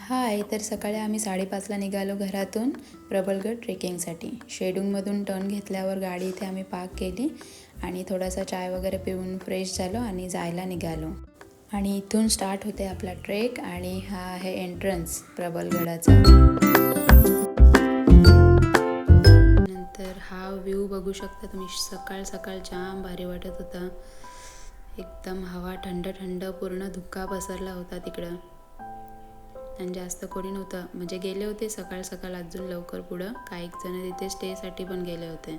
हाय, तर सकाळी आम्ही 5:30ला निघालो घरातून प्रबलगड ट्रेकिंगसाठी. शेडूंगमधून टर्न घेतल्यावर गाडी इथे आम्ही पार्क केली आणि थोडासा चाय वगैरे पिऊन फ्रेश झालो आणि जायला निघालो. आणि इथून स्टार्ट होते आपला ट्रेक आणि हा आहे एंट्रन्स प्रबलगडाचा. नंतर हा व्ह्यू बघू शकता तुम्ही. सकाळ सकाळ जाम भारी वाटत होता. एकदम हवा थंड थंड, पूर्ण धुक्का पसरला होता तिकडं आणि जास्त कोणी नव्हतं. म्हणजे गेले होते सकाळ सकाळ अजून लवकर पुढं, काही जण तिथे स्टेसाठी पण गेले होते.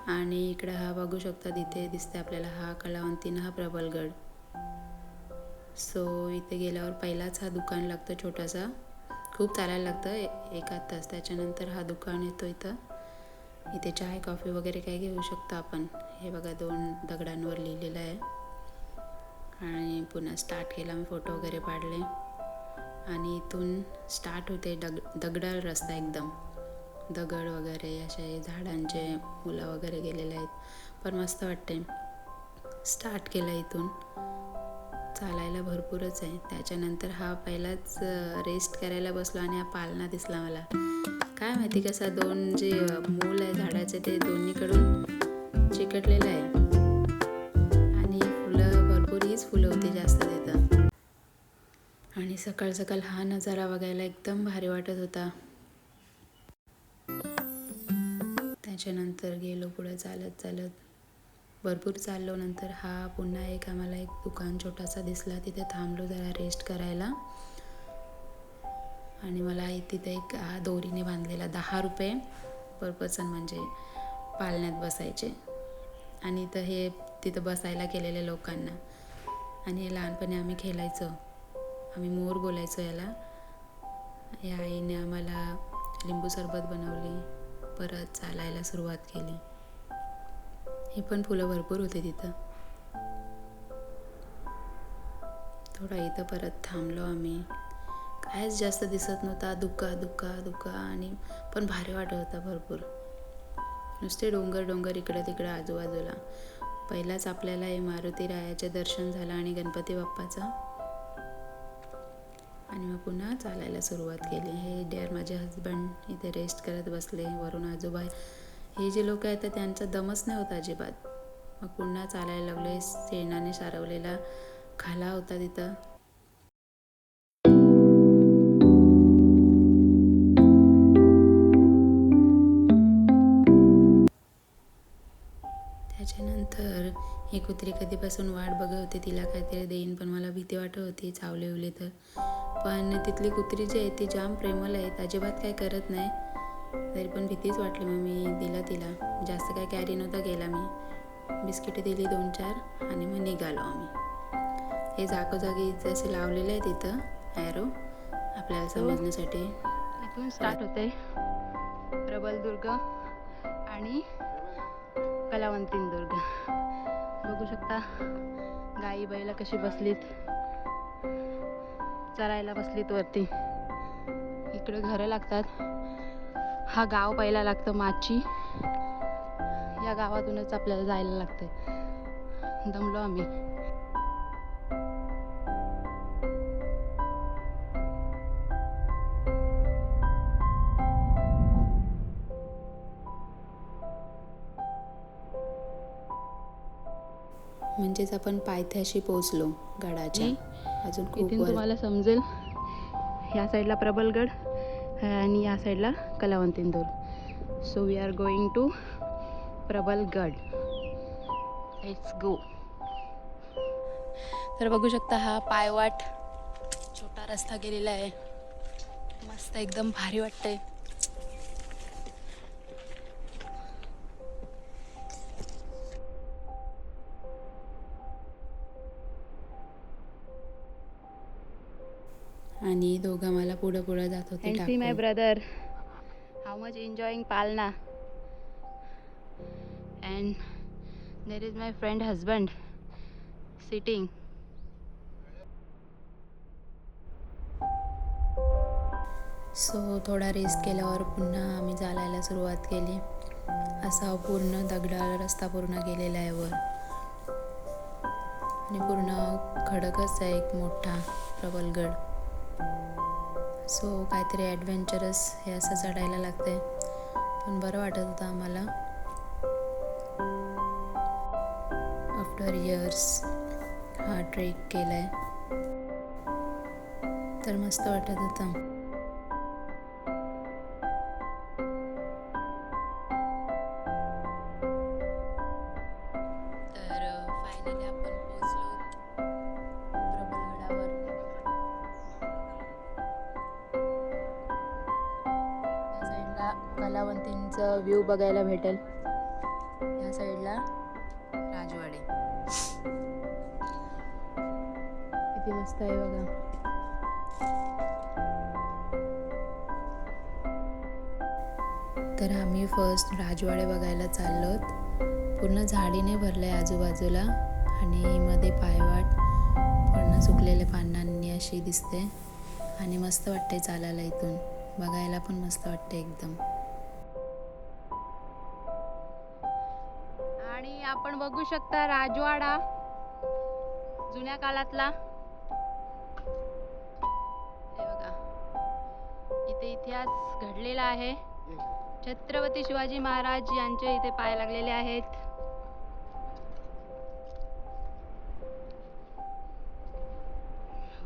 आणि इकडं हा बघू शकता, तिथे दिसते आपल्याला हा कलावंतीन, हा प्रबलगड. सो इथे गेल्यावर पहिलाच हा दुकान लागतं छोटासा. खूप चालायला लागतं एका तास. त्याच्यानंतर हा दुकान येतो इथं. इथे चाय कॉफी वगैरे काही घेऊ शकतो आपण. हे बघा 2 दगडांवर लिहिलेलं आहे. आणि पुन्हा स्टार्ट केला, मी फोटो वगैरे काढले. आणि इथून स्टार्ट होते दगडाळ रस्ता, एकदम दगड वगैरे असे झाडांचे मुलं वगैरे गेलेले आहेत, पण मस्त वाटते. स्टार्ट केलं इथून. चालायला भरपूरच आहे. त्याच्यानंतर हा पहिलाच रेस्ट करायला बसलो आणि हा पालना दिसला मला. काय माहिती कसा 2 जे मूल आहे झाडाचे ते दोन्हीकडून चिकटलेलं आहे. आणि फुलं भरपूर, हीच फुलं होती जास्त तिथं. आणि सकाळ सकाळ हा नजारा बघायला एकदम भारी वाटत होता. त्याच्यानंतर गेलो पुढे चालत चालत, भरपूर चाललो. नंतर हा पुन्हा आम्हाला एक दुकान छोटासा दिसला. तिथे थांबलो जरा रेस्ट करायला. आणि मला तिथे एक दोरीने बांधलेला 10 रुपये पर पर्सन, म्हणजे पालण्यात बसायचे. आणि तिथं बसायला केलेले लोकांना. आणि हे लहानपणी आम्ही खेळायचो. आम्ही मोर बोलायचो याला. या आईने आम्हाला लिंबू सरबत बनवली, परत चालायला सुरुवात केली. ही पण फुलं भरपूर होते तिथं. थोडा इथं परत थांबलो आम्ही. कायच जास्त दिसत नव्हता, धुका धुका धुका. आणि पण भारी वाटत होता भरपूर. नुसते डोंगर डोंगर इकडं तिकडं आजूबाजूला. पहिलाच आपल्याला हे मारुती रायाचे दर्शन झालं आणि गणपती बाप्पाचा. आणि मग पुन्हा चालायला सुरुवात केली. हे डिअर माझे हजबंड इथे रेस्ट करत बसले. वरून आजोबा, हे जे लोक आहेत त्यांचा दमच नाही होता अजिबात. मग पुन्हा चालायला लागले. शेणाने सारवलेला खाला होता तिथं. त्याच्यानंतर ही कुत्री कधीपासून वाट बघत होती, तिला काहीतरी देईन, पण मला भीती वाटत होती चावले उवले तर. पण तिथली कुत्री जी आहे ती जाम प्रेमळ आहेत, अजिबात काय करत नाही. तरी पण भीतीच वाटली. मग मी दिला तिला. जास्त काय कॅरी नव्हता केला मी. बिस्किटे दिली 2-4 आणि मग निघालो आम्ही. हे जागोजागी जसे लावलेले आहे तिथं ॲरो, आपल्याला समजण्यासाठी. इथून स्टार्ट होते प्रबलदुर्ग आणि कलावंतीन दुर्ग. बघू शकता गाई बैला कशी बसलीत, चरायला बसलीत वरती. इकडे घरं लागतात. हा गाव पहिला लागतं माची. या गावातूनच आपल्याला जायला लागते. दमलो आम्ही. म्हणजेच आपण पायथ्याशी पोहोचलो गडाच्या. अजून खूप वर. तुम्हाला समजेल, ह्या साईडला प्रबलगड आणि या साईडला Kalavantin. So we are going to Prabalgad. Let's go. तर बघू शकता हा पायवाट छोटा रस्ता गेलेला आहे. मस्त एकदम भारी वाटतंय. आणि दोघं मला पुढं पुढं जात होते. And see my brother, how much enjoying Palna. And there is my friend husband sitting. So थोडा रेस्ट केल्यावर पुन्हा आम्ही चालायला सुरुवात केली. असा पूर्ण दगडाळ रस्ता पूर्ण गेलेला आहे वर. आणि पूर्ण खडकच आहे एक मोठा प्रबलगड. सो काहीतरी ॲडव्हेंचरस हे असं चढायला लागतंय, पण बरं वाटत होतं आम्हाला. आफ्टर इयर्स हा ट्रेक केलाय, तर मस्त वाटत होतं. तर फायनली आपण पोहोचलो प्रबलगडावर. या साईडला कलावंतींचं व्ह्यू बघायला भेटेल, या साईडला राजवाडे. किती मस्त आहे बघा. तर आम्ही फर्स्ट राजवाडे बघायला चाललोत. पूर्ण झाडीने भरलंय आजूबाजूला आणि मध्ये पायवाट पूर्ण सुकलेल्या पानांनी अशी दिसते आणि मस्त वाटते चालायला. इथून बघायला पण मस्त वाटते एकदम. आणि आपण बघू शकता राजवाडा जुन्या काळातला. हे बघा, इथे इतिहास घडलेला आहे. छत्रपती शिवाजी महाराज यांचे इथे पाय लागलेले आहेत.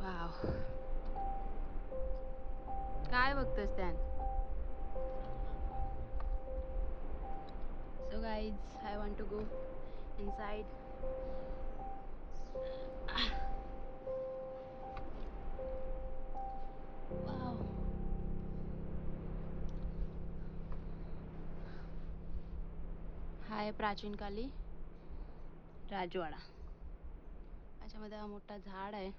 वाव, काय बघतोस त्यान? So guys, I want to go inside. Wow. हा आहे प्राचीन काली राजवाडा. त्याच्यामध्ये हा मोठा झाड आहे.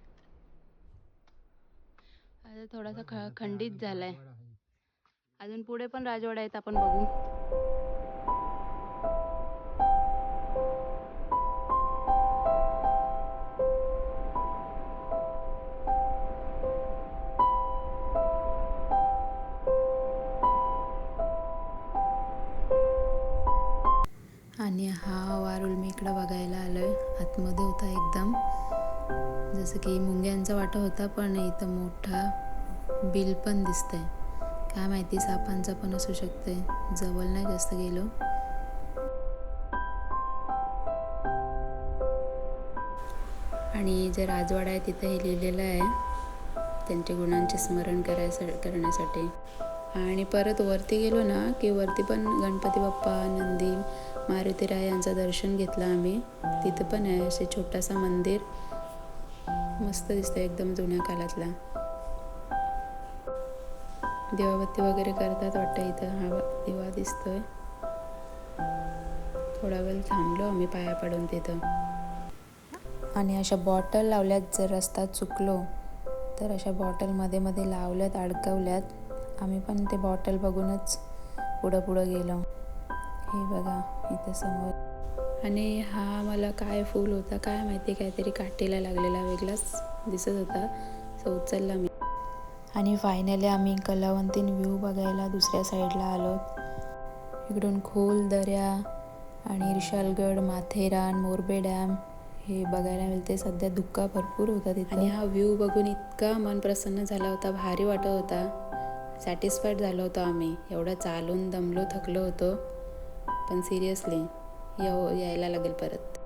आता थोडासा खंडित झालाय. अजून पुढे पण राजवाडा आहेत, आपण बघू. आणि हा वारुळ मी इकडं बघायला आलोय. आतमध्ये होता एकदम, जसं की मुंग्यांचा वाटा होता, पण इथं मोठा बिल पण दिसतंय. काय माहिती सापांचा पण असू शकते. जवळ नाही जास्त गेलो. आणि जे राजवाडा आहे तिथे हे लिहिलेलं आहे त्यांच्या गुणांचे स्मरण करण्यासाठी. आणि परत वरती गेलो ना की वरती पण गणपती बाप्पा, नंदी, मारुतीराय यांचं दर्शन घेतलं आम्ही. तिथं पण आहे असे छोटासा मंदिर, मस्त दिसतं एकदम जुन्या काळातला. दिवाबत्ती वगैरे करतात वाटतं इथं. हा दिवा दिसतोय. थोडा वेळ थांबलो आम्ही पाया पडून तिथं. आणि अशा बॉटल लावल्यात, जर रस्ता चुकलो तर अशा बॉटल मध्ये मध्ये लावल्यात, अडकवल्यात. आम्ही पण ते बॉटल बघूनच पुढं गेलो. हे बघा इथं समोर. आणि हा मला काय फूल होता काय माहिती, काहीतरी काठीला लागलेला वेगळाच दिसत होता, सो उचलला मी. आणि फायनली आम्ही कलावंतीन व्ह्यू बघायला दुसऱ्या साईडला आलो. इकडून खोल दऱ्या आणि इर्शालगड, माथेरान, मोरबे डॅम हे बघायला मिळते. सध्या धुक्का भरपूर होता तिथे. आणि हा व्ह्यू बघून इतका मन प्रसन्न झाला होता, भारी वाटत होता, सॅटिस्फाईड झालो होतो आम्ही. एवढं चालून दमलो, थकलो होतो, पण सिरियसली यायला लागेल परत.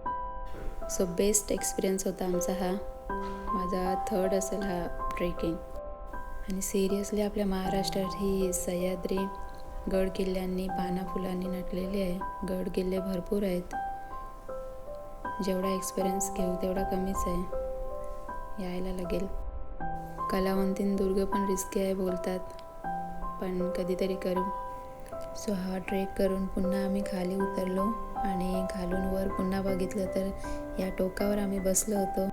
सो बेस्ट एक्सपिरियन्स होता आमचा हा. माझा 3rd असेल हा ट्रेकिंग. आणि सिरियसली आपल्या महाराष्ट्रात ही सह्याद्री गड किल्ल्यांनी, पाना फुलांनी नटलेली आहे. गड किल्ले भरपूर आहेत. जेवढा एक्सपिरियन्स घेऊ तेवढा कमीच आहे. यायला लागेल. कलावंतीन दुर्ग पण रिस्की आहे बोलतात, पण कधीतरी करू. सो हा ट्रेक करून पुन्हा आम्ही खाली उतरलो आणि खालून वर पुन्हा बघितलं तर या टोकावर आम्ही बसलो होतो.